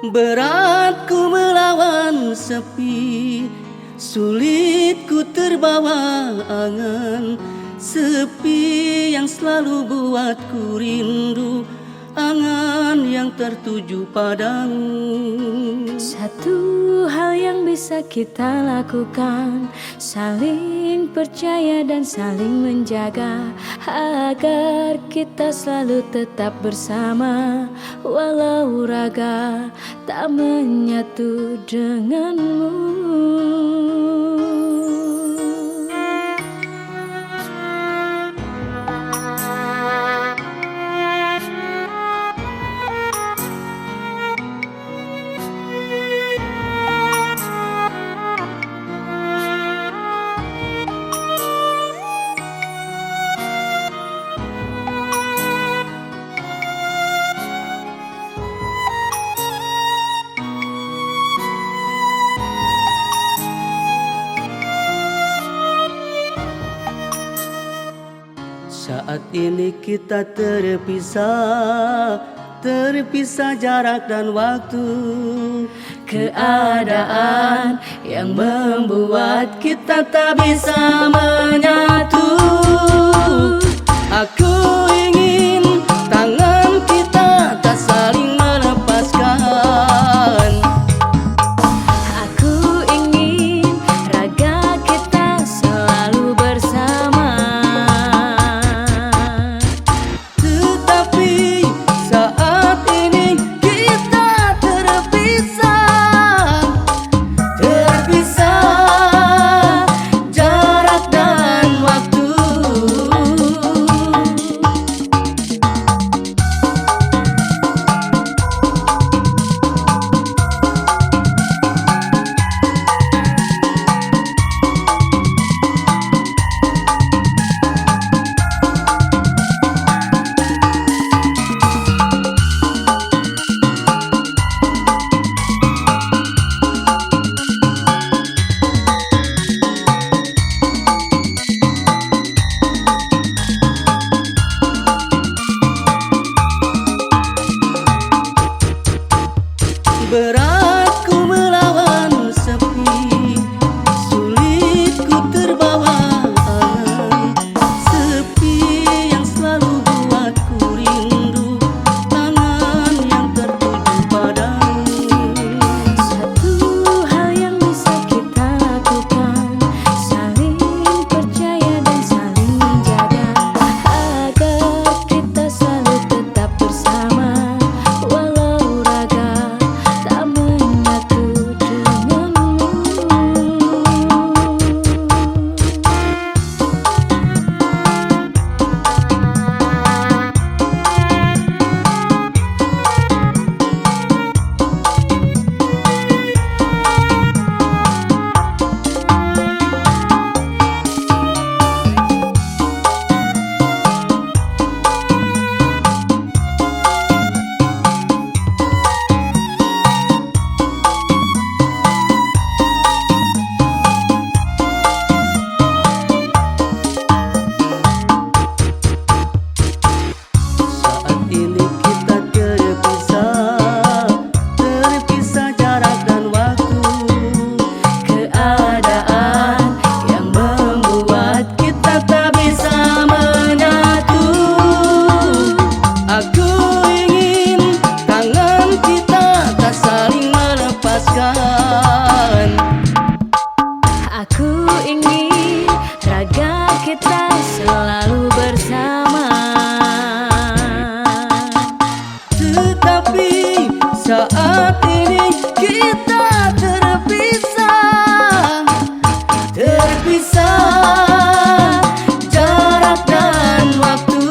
Berat ku melawan sepi, sulit ku terbawa angan. Sepi yang selalu buatku rindu, angan yang tertuju padamu. Satu hal yang bisa kita lakukan, saling percaya dan saling menjaga, agar kita selalu tetap bersama, walau raga tak menyatu denganmu. Saat ini kita terpisah, terpisah jarak dan waktu. Keadaan yang membuat kita tak bisa menyatu. Aku ingin tangan kita tak saling melepaskan. Aku ingin raga kita selalu bersama. Tetapi saat ini kita terpisah, terpisah jarak dan waktu. Berat ku melawan sepi, sulit ku terbawa angan. Sepi yang selalu buatku rindu, tangan yang tertuju padamu. Satu hal yang bisa kita lakukan, saling percaya dan saling menjaga, agar kita selalu tetap bersama, walau raga tak menyatu denganmu. Saat ini kita terpisah, terpisah jarak dan waktu. Keadaan yang membuat Kita tak bisa menyatu. Aku ingin tangan kita tak saling melepaskan. aku ingin raga kita selalu bersama. Tetapi saat ini kita terpisah, terpisah jarak dan waktu.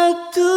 waktu